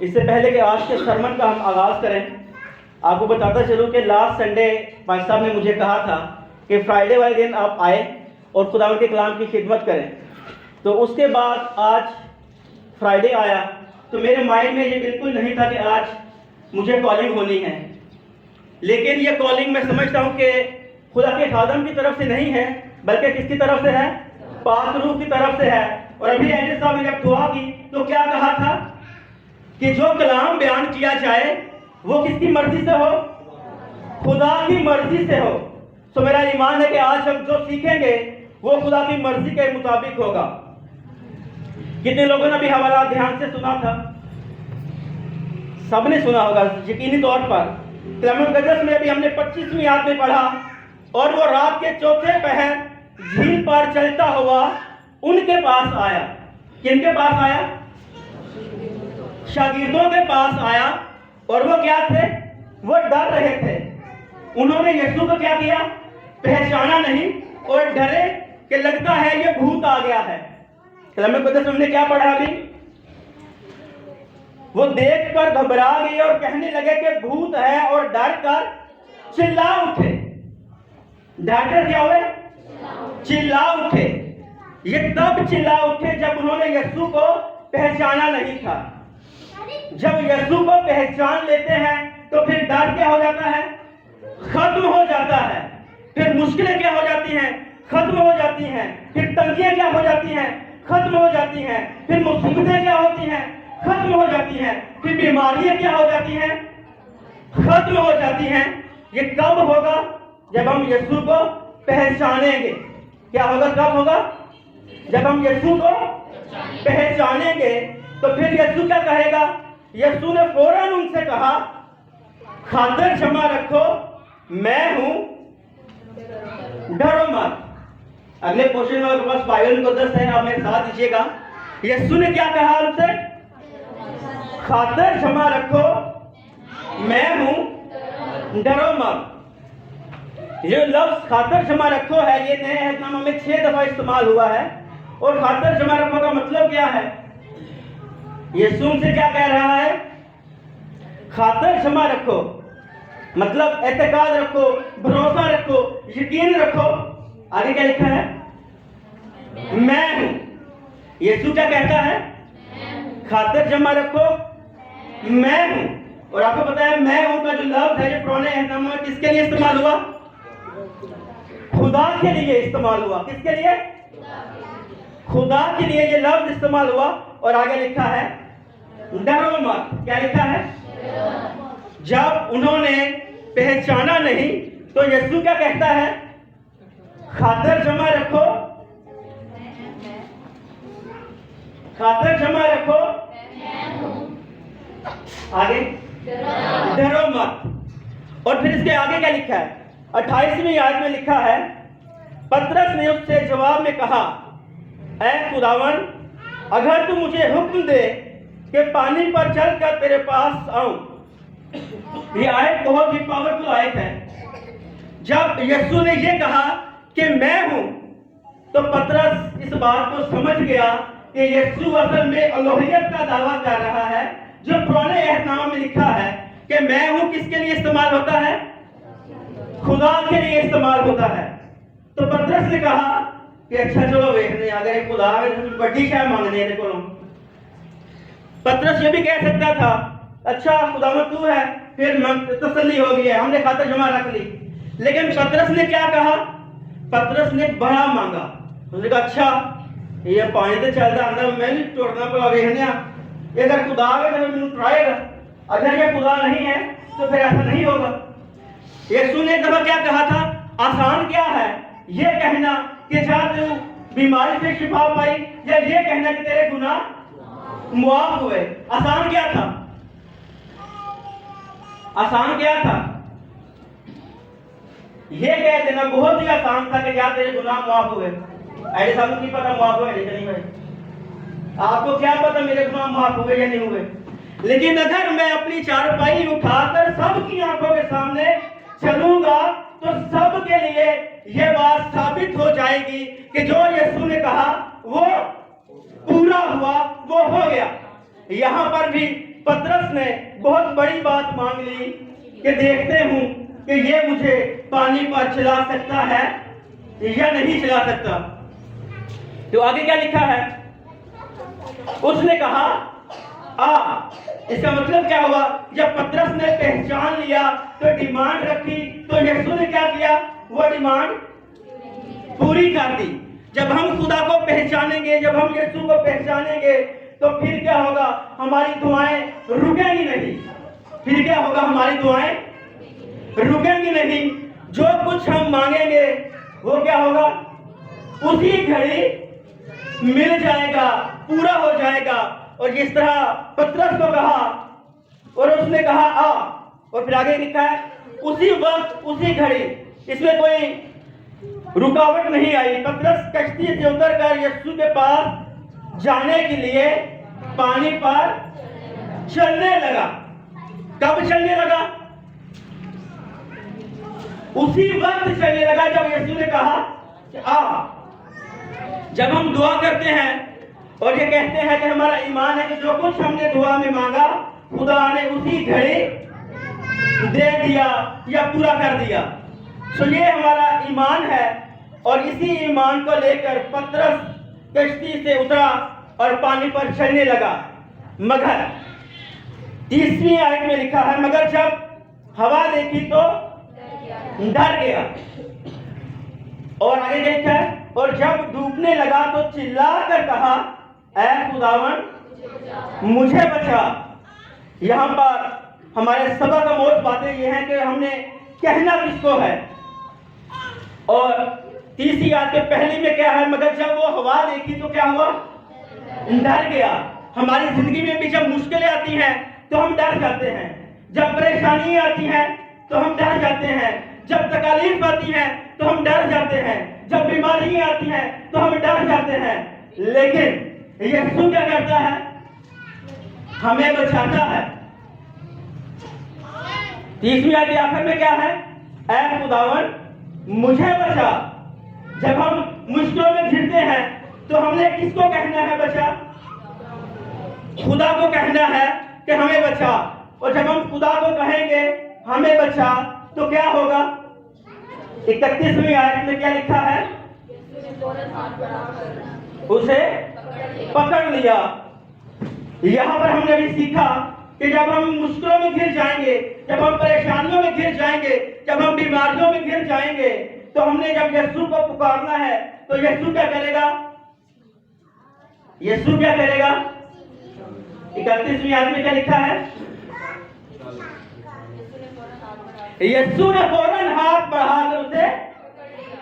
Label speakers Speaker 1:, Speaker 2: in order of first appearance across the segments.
Speaker 1: इससे पहले कि आज के सरमन का हम आगाज़ करें, आपको बताता चलूँ कि लास्ट संडे भाई साहब ने मुझे कहा था कि फ्राइडे वाले दिन आप आए और खुदावंद के कलाम की खिदमत करें। तो उसके बाद आज फ्राइडे आया तो मेरे माइंड में ये बिल्कुल नहीं था कि आज मुझे कॉलिंग होनी है, लेकिन ये कॉलिंग मैं समझता हूँ कि खुदा के खादम की तरफ से नहीं है, बल्कि किसकी तरफ से है? पाक रूह की तरफ से है। और अभी एंजल साहब ने जब दुआ की तो क्या कहा था कि जो कलाम बयान किया जाए वो किसकी मर्जी से हो? खुदा की मर्जी से हो। तो मेरा ईमान है कि आज हम जो सीखेंगे वो खुदा की मर्जी के मुताबिक होगा। कितने लोगों ने भी हवाला ध्यान से सुना था? सबने सुना होगा यकीनी तौर पर। कलाम मुकद्दस में भी हमने 25वीं आयत में पढ़ा, और वो रात के चौथे पहर झील पर चलता हुआ उनके पास आया। किनके पास आया? शागिर्दों के पास आया। और वो क्या थे? वो डर रहे थे। उन्होंने यीशु को क्या किया? पहचाना नहीं और डरे कि लगता है ये भूत आ गया है। कलाम मुकद्दस में हमने क्या पढ़ा अभी? वो देखकर घबरा गए और कहने लगे कि भूत है, और डर कर चिल्ला उठे। डरकर क्या हुए? चिल्ला उठे। ये तब चिल्ला उठे जब उन्होंने यीशु को पहचाना नहीं था। जब यीशु को पहचान लेते हैं तो फिर डर क्या हो जाता है? खत्म हो जाता है। फिर मुश्किलें क्या हो जाती हैं? खत्म हो जाती हैं। फिर तंगियां क्या हो जाती हैं? खत्म हो जाती हैं। फिर मुसीबतें क्या होती हैं? खत्म हो जाती हैं। फिर बीमारियां क्या हो जाती हैं? खत्म हो जाती हैं। ये कब होगा? जब हम यीशु को पहचानेंगे। क्या होगा? कब होगा? जब हम यीशु को पहचानेंगे। तो फिर यीशु क्या कहेगा? यीशु ने फौरन उनसे कहा, खातर क्षमा रखो, मैं हूं, डरो मत। अगले पोर्शन में आपके पास बाइबल मुकद्दस है, आप मेरे साथ दीजिएगा। यीशु ने क्या कहा उनसे? खातर क्षमा रखो, मैं हूं, डरो मत। ये लफ्ज खातर क्षमा रखो है, ये नए अहदनामा में 6 दफा इस्तेमाल हुआ है। और खातर क्षमा रखो का मतलब क्या है? यीशु से क्या कह रहा है? खातर क्षमा रखो, मतलब एतकाद रखो, भरोसा रखो, यकीन रखो। आगे क्या लिखा है? मैं हूं। यीशु क्या कहता है? खातर क्षमा रखो, मैं हूं। और आपको पता है मैं हूं का जो लफ्ज है, जो पुराने अहदनामे में किसके लिए इस्तेमाल हुआ? खुदा के लिए इस्तेमाल हुआ। किसके लिए? खुदा के लिए ये लफ्ज इस्तेमाल हुआ। और आगे लिखा है डरो मत। क्या लिखा है? जब उन्होंने पहचाना नहीं तो यीशु क्या कहता है? खातर क्षमा रखो, खातर क्षमा रखो, आगे डरो मत। और फिर इसके आगे क्या लिखा है? 28वीं आयत में लिखा है, पतरस ने उससे जवाब में कहा, ऐ खुदावन, अगर तू मुझे हुक्म दे कि पानी पर चलकर तेरे पास आऊं। ये आयत बहुत ही पावरफुल आयत है। जब यीशु ने ये कहा कि मैं हूं, तो पतरस इस बात को समझ गया कि यीशु असल में अलोहियत का दावा कर रहा है। जो पुराने अहदनामे में लिखा है कि मैं हूं, किसके लिए इस्तेमाल होता है? खुदा के लिए इस्तेमाल होता है। तो पतरस ने कहा कि अच्छा चलो देखने, अगर खुदा है बड़ी क्या मांगने को। पतरस ये भी कह सकता था, अच्छा खुदावंद तू है, फिर तसल्ली हो गई है, हमने खातर क्षमा रख ली। लेकिन पतरस ने क्या कहा? पतरस ने बड़ा मांगा। उसने कहा अच्छा ये पानी तो चलता अंदर, मैं नहीं तोड़ना पड़ा देखने, अगर खुदा है तो मैं उठाएगा, अगर ये खुदा नहीं है तो फिर ऐसा नहीं होगा। यीशु ने एक दफा क्या कहा था? आसान क्या है ये कहना कि जा तू बीमारी से शिफा पाई, या ये कहना कि तेरे गुनाह मुआफ हुए? आसान क्या था? आसान क्या था? ये कह देना बहुत ही आसान था कि या तेरे गुनाह मुआफ हुए। ऐसे साहब की पता मुआफ हुए नहीं भाई, आपको क्या पता मेरे गुनाह माफ हुए या नहीं हुए? लेकिन अगर मैं अपनी चारपाई उठाकर सबकी आंखों के सामने चलूंगा तो सबके लिए यह बात साबित हो जाएगी कि जो यीशु ने कहा वो पूरा हुआ, वो हो गया। यहां पर भी पतरस ने बहुत बड़ी बात मांग ली कि देखते हूं कि ये मुझे पानी पर चला सकता है या नहीं चला सकता। तो आगे क्या लिखा है? उसने कहा आ। इसका मतलब क्या हुआ? जब पतरस ने पहचान लिया तो डिमांड रखी, तो यीशु ने क्या किया? वो डिमांड पूरी कर दी। जब हम खुदा को पहचानेंगे, जब हम यीशु को पहचानेंगे, तो फिर क्या होगा? हमारी दुआएं रुकेंगी नहीं। फिर क्या होगा? हमारी दुआएं रुकेंगी नहीं। जो कुछ हम मांगेंगे वो क्या होगा? उसी घड़ी मिल जाएगा, पूरा हो जाएगा। और जिस तरह पतरस को कहा और उसने कहा आ, और फिर आगे लिखा है उसी वक्त उसी घड़ी। इसमें कोई रुकावट नहीं आई। पतरस कश्ती से उतरकर यीशु के पास जाने के लिए पानी पर चलने लगा। कब चलने लगा? उसी वक्त चलने लगा जब यीशु ने कहा आ। जब हम दुआ करते हैं और ये कहते हैं कि हमारा ईमान है कि जो कुछ हमने दुआ में मांगा खुदा ने उसी घड़ी दे दिया या पूरा कर दिया। तो ये हमारा ईमान है। और इसी ईमान को लेकर पतरस कश्ती से उतरा और पानी पर चलने लगा। मगर 30वीं आयत में लिखा है मगर जब हवा देखी तो डर गया। और आगे लिखा है और जब डूबने लगा तो चिल्ला कर कहा ऐ खुदावन मुझे बचा। यहाँ पर हमारे सबक का मोट बातें ये हैं कि हमने कहना किसको है। और 30वीं आयत के पहले में क्या है? मगर जब वो हवा देखी तो क्या हुआ? डर गया। हमारी जिंदगी में भी जब मुश्किलें आती हैं तो हम डर जाते हैं। जब परेशानी आती है तो हम डर जाते हैं। जब तकलीफ आती है तो हम डर जाते हैं। जब बीमारी आती है तो हम डर जाते हैं। लेकिन यीशु क्या करता है? हमें बचाता है। 30वीं आयत के आखिर में क्या है? ऐ खुदावन मुझे बचा। जब हम मुश्किलों में घिरते हैं तो हमने किसको कहना है बचा? खुदा को कहना है कि हमें बचा। और जब हम खुदा को कहेंगे हमें बचा तो क्या होगा? 31वीं आयत में क्या लिखा है? उसे पकड़ लिया। यहां पर हमने भी सीखा कि जब हम मुश्किलों में घिर जाएंगे, जब हम परेशानियों में घिर जाएंगे, जब हम बीमारियों में घिर जाएंगे, तो हमने जब यीशु को पुकारना है तो यीशु क्या करेगा? यीशु क्या करेगा? 31वीं आयत में क्या लिखा है? यीशु ने फौरन हाथ बढ़ाकर उसे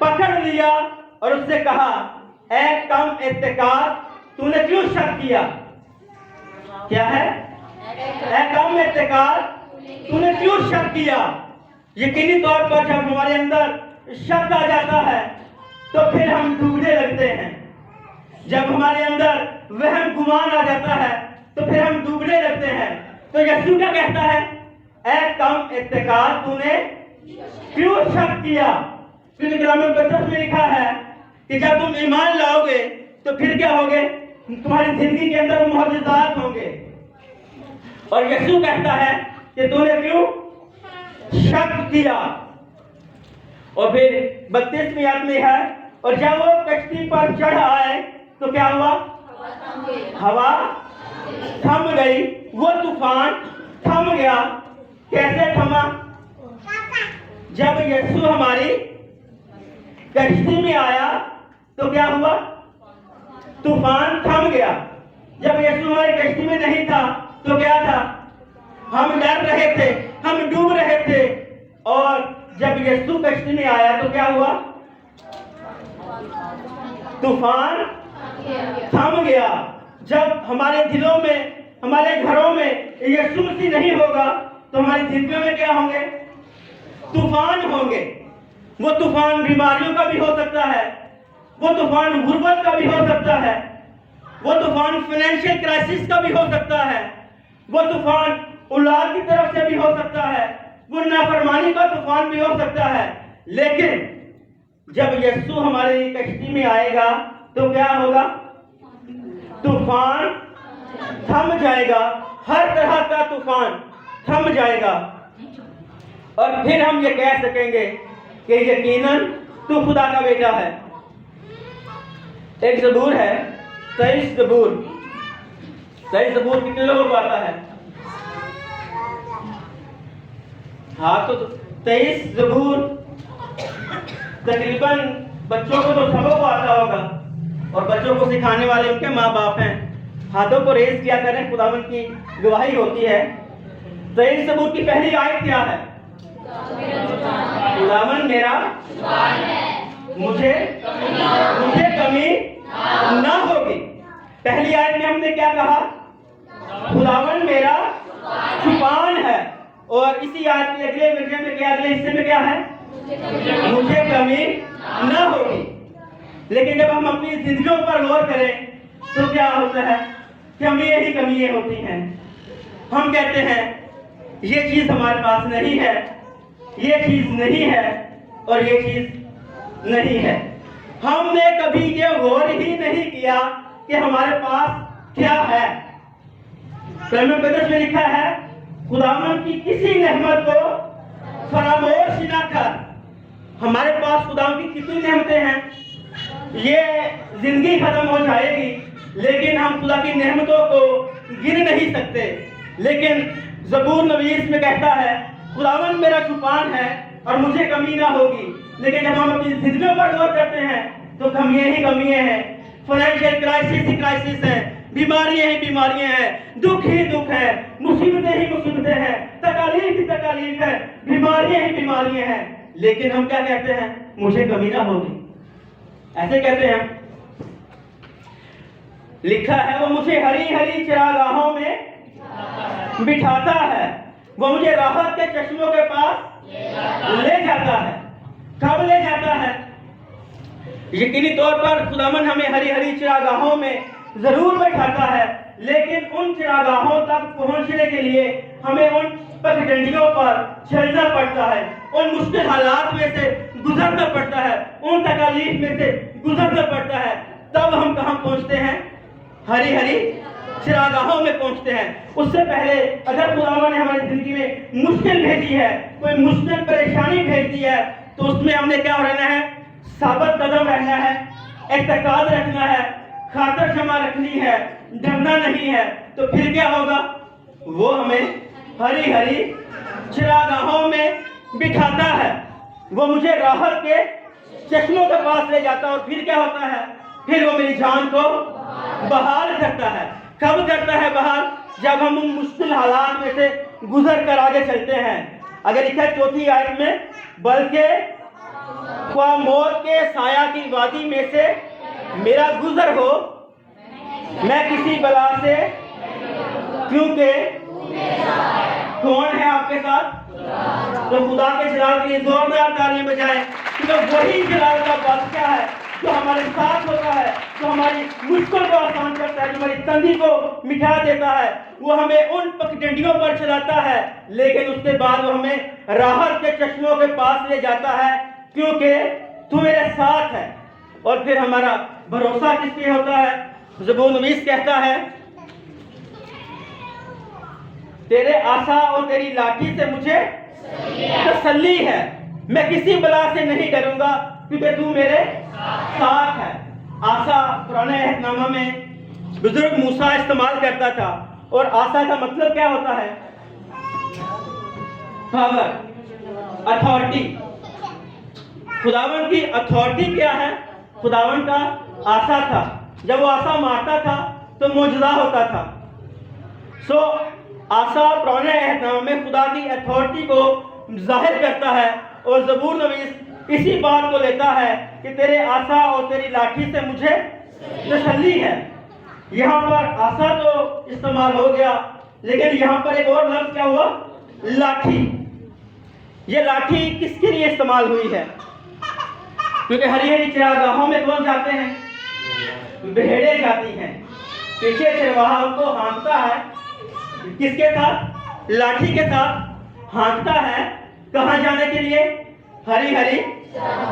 Speaker 1: पकड़ लिया और उससे कहा ऐ कम इत्तेकार तूने क्यों शक किया? क्या है? ऐ कम इत्तेकार तूने क्यों शक किया? यकीनी तौर पर जब हमारे अंदर शक आ जाता है तो फिर हम डूबने लगते हैं। जब हमारे अंदर वहम गुमान आ जाता है तो फिर हम डूबने लगते हैं। तो यीशु क्या कहता है? ऐ कम इत्तेकार तूने क्यों शक किया? क्योंकि ग्रामीण पत्रस में लिखा है कि जब तुम ईमान लाओगे तो फिर क्या होगे? तुम्हारी जिंदगी के अंदर मुआजिज़ात होंगे। और यीशु कहता है कि तूने क्यों शक किया? और फिर 32वीं आयत में है और जब वो कश्ती पर चढ़ आए तो क्या हुआ? हवा थम गई। वो तूफान थम गया। कैसे थमा? जब यीशु हमारी कश्ती में आया तो क्या हुआ? तूफान थम गया। जब यीशु हमारी कश्ती में नहीं था तो क्या था? हम डर रहे थे, हम डूब रहे थे। और जब यीशु कश्ती में आया तो क्या हुआ? तूफान थम गया। जब हमारे दिलों में, हमारे घरों में यीशु मसीह नहीं होगा तो हमारी जिंदगी में क्या होंगे? तूफान होंगे। वो तूफान बीमारियों का भी हो सकता है, वो तूफान गुर्बत का भी हो सकता है, वो तूफान फाइनेंशियल क्राइसिस का भी हो सकता है, वो तूफान औलाद की तरफ से भी हो सकता है, वो नाफरमानी का तूफान भी हो सकता है। लेकिन जब यीशु हमारी कश्ती में आएगा तो क्या होगा? तूफान थम जाएगा हर तरह का तूफान थम जाएगा और फिर हम ये कह सकेंगे कि यकीनन तू खुदा का बेटा है। एक ज़बूर है 23 ज़बूर। 23 ज़बूर कितने लोगों को आता है? हाँ, तो 23 ज़बूर तकरीबन बच्चों को तो सबों को आता होगा और बच्चों को सिखाने वाले उनके माँ बाप हैं। हाथों को रेज किया करें, खुदावंद की गवाही होती है। 23 ज़बूर की पहली आयत क्या है? खुदावंद मेरा मुझे कमी ना होगी। पहली आयत में हमने क्या कहा? खुदावंद मेरा छुपान है। और इसी आयत के अगले वर्जन में क्या, अगले हिस्से में क्या है? मुझे कमी ना होगी। लेकिन जब हम अपनी जिंदगियों पर गौर करें तो क्या होता है? कमियां ही कमियां होती हैं। हम कहते हैं ये चीज हमारे पास नहीं है, ये चीज नहीं है और ये चीज नहीं है। हमने कभी ये गौर ही नहीं किया कि हमारे पास क्या है। कलम मुक़द्दस में लिखा है, खुदावंद की किसी नेमत को फरामोश न कर। हमारे पास खुदावंद की कितनी नेमतें हैं, ये जिंदगी खत्म हो जाएगी लेकिन हम खुदा की नेमतों को गिन नहीं सकते। लेकिन ज़बूर नवीस में कहता है खुदावंद मेरा छुपान है और मुझे कमी ना होगी। लेकिन जब हम अपनी जिंदगियों पर गौर करते हैं तो कमियां ही कमियां हैं। फाइनेंशियल क्राइसिस ही क्राइसिस है, बीमारियां ही बीमारियां हैं, दुख ही दुख है, मुसीबतें ही मुसीबतें हैं, तकलीफ ही तकलीफ है, बीमारियां ही बीमारियां हैं। लेकिन हम क्या कहते हैं? मुझे कमी ना होगी, ऐसे कहते हैं। लिखा है वो मुझे हरी हरी चरागाहों में बिठाता है, वो मुझे राहत के चश्मों के पास ले जाता है। कब ले जाता है? यकीनी तौर पर खुदावन हमें हरी हरी चरागाहों में जरूर बैठाता है, लेकिन उन चरागाहों तक पहुंचने के लिए हमें उन पगडंडियों पर चलना पड़ता है, उन मुश्किल हालात में से गुजरना पड़ता है, उन तकलीफ में से गुजरना पड़ता है। तब हम कहां पहुंचते हैं? हरी हरी चरागाहों में पहुंचते हैं। उससे पहले अगर खुदावन ने हमारी जिंदगी में मुश्किल भेजी है, कोई मुश्किल परेशानी भेज दी है, तो उसमें हमने क्या रहना है? साबित कदम रहना है, एतकाद रखना है, खातर क्षमा रखनी है, डरना नहीं है। तो फिर क्या होगा? वो हमें हरी हरी चरागाहों में बिठाता है, वो मुझे राहत के चश्मों के पास ले जाता है। और फिर क्या होता है? फिर वो मेरी जान को बहाल करता है। कब करता है बहाल? जब हम उन मुश्किल हालात में से गुजर कर आगे चलते हैं। अगर लिखा है 4थी आयत में, बल्कि मौत के साया की वादी में से मेरा गुजर हो, मैं किसी बला से, क्योंकि कौन है आपके साथ? तो खुदा के जलाल के लिए जोरदार तालियां बजाएं, क्योंकि वही जलाल का बादशाह है जो हमारे साथ होता है, जो हमारी मुश्किल को आसान करता है, जो हमारी तंगी को मिटा देता है। वो हमें उन पगडंडियों पर चलाता है, लेकिन उसके बाद वो हमें राहत के चश्मों के पास ले जाता है, क्योंकि तू मेरे साथ है। और फिर हमारा भरोसा किस पे होता है? ज़बूर नवीस कहता है, तेरे आसा और तेरी लाठी से मुझे तसल्ली है, मैं किसी बला से नहीं डरूंगा क्योंकि तू मेरे साथ है। आसा पुराने अहदनामा में बुजुर्ग मूसा इस्तेमाल करता था, और आसा का मतलब क्या होता है? Power, authority. खुदावन की अथॉरिटी क्या है? खुदावन का आसा था। जब वो आसा मारता था तो मौजूदा होता था। सो आसा पुराने अहदनामा में खुदा की अथॉरिटी को जाहिर करता है, और ज़बूर नवीस इसी बात को लेता है कि तेरे आसा और तेरी लाठी से मुझे तसल्ली है। यहाँ पर आसा तो इस्तेमाल हो गया, लेकिन यहाँ पर एक और लफ्ज़ क्या हुआ? लाठी। ये लाठी किसके लिए इस्तेमाल हुई है? क्योंकि हरी हरी चरागाहों में कौन जाते हैं? भेड़ें जाती हैं। पीछे चरवाहा उनको हाँकता है, किसके साथ? लाठी के साथ हाँकता है। कहाँ जाने के लिए? हरी हरी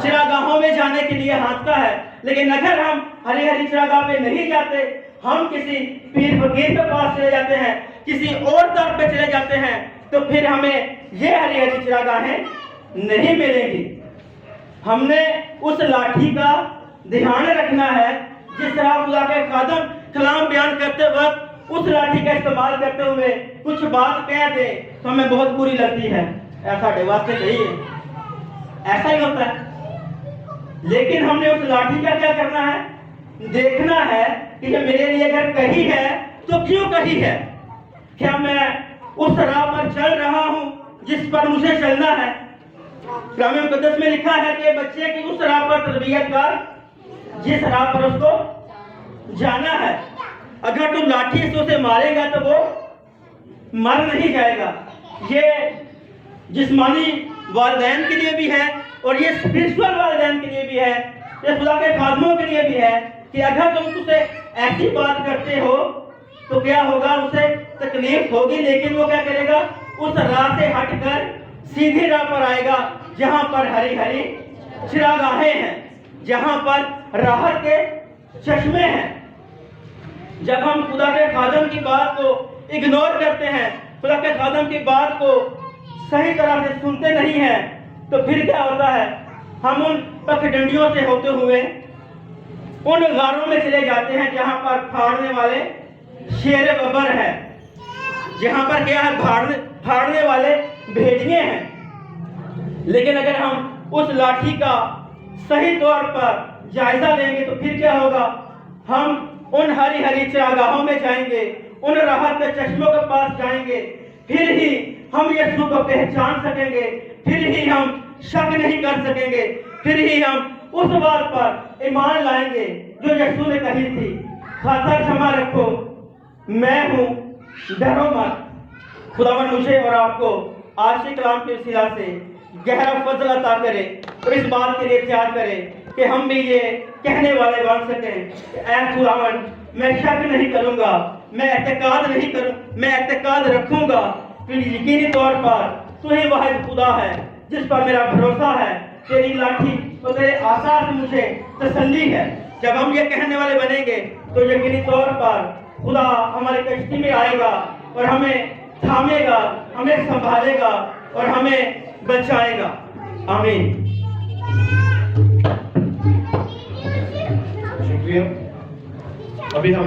Speaker 1: चरागाहों में जाने के लिए हाँकता है। लेकिन अगर हम हरी हरी चरागाह पे नहीं जाते, हम किसी पीर फकीर के पास चले जाते हैं, किसी और तरफ पे चले जाते हैं तो फिर हमें ये हरी हरी चिरागाहें नहीं मिलेंगी। हमने उस लाठी का ध्यान रखना है जिस तरह खुदा के खादम कलाम बयान करते वक्त उस लाठी का इस्तेमाल करते हुए कुछ बात कह दे तो हमें बहुत बुरी लगती है, ऐसा वास्ते नहीं है, ऐसा ही होता है। लेकिन हमने उस लाठी का क्या करना है, देखना है कि ये मेरे लिए अगर कही है तो क्यों कही है। क्या मैं उस राह पर चल रहा हूं जिस पर मुझे चलना है। कलाम मुकद्दस में लिखा है कि बच्चे की उस राह पर तरबियत कर जिस राह पर उसको जाना है। अगर तुम लाठी से उसे मारेगा तो वो मर नहीं जाएगा। ये जिस्मानी वालिदैन के लिए भी है और ये स्पिरिचुअल वालिदैन के लिए भी है, ये खुदा के खादमों के लिए भी है कि अगर तुम उसे ऐसी बात करते हो तो क्या होगा, उसे तकलीफ होगी, लेकिन वो क्या करेगा, उस राह से हटकर सीधी राह पर आएगा जहां पर हरी हरी चिरागाहें हैं, जहां पर राहत के चश्मे हैं। जब हम खुदा के खादम की बात को इग्नोर करते हैं, खुदा के खादम की बात को सही तरह से सुनते नहीं हैं, तो फिर क्या होता है, हम उन पगडंडियों से होते हुए उन गारों में चले जाते हैं जहां पर फाड़ने वाले शेर बबर है, जहां पर क्या है, फाड़ने वाले भेड़िए हैं। लेकिन अगर हम उस लाठी का सही तौर पर जायजा लेंगे तो फिर क्या होगा, हम उन हरी हरी चिरागाहों में जाएंगे, उन राहत के चश्मों के पास जाएंगे, फिर ही हम यीशु को पहचान सकेंगे, फिर ही हम शक नहीं कर सकेंगे, फिर ही हम उस बात पर ईमान लाएंगे जो यीशु ने कही थी, खाता क्षमा रखो, मैं हूं, डरो मत। खुदावंद मुझे और आपको आज के कलाम के वसीला से गहरा फजल अता करे और इस बात के लिए तैयार करे कि हम भी ये कहने वाले बन सकें कि ऐ खुदावंद, मैं शक नहीं करूंगा, मैं एतकाद रखूंगा कि यकीनी तौर पर तू ही वाहिद खुदा है जिस पर मेरा भरोसा है। तेरी लाठी और तेरे आसार से मुझे तसल्ली है। जब हम ये कहने वाले बनेंगे तो यकीनी तौर पर खुदा हमारी कश्ती में आएगा और हमें थामेगा, हमें संभालेगा और हमें बचाएगा। आमीन।
Speaker 2: शुक्रिया। अभी हम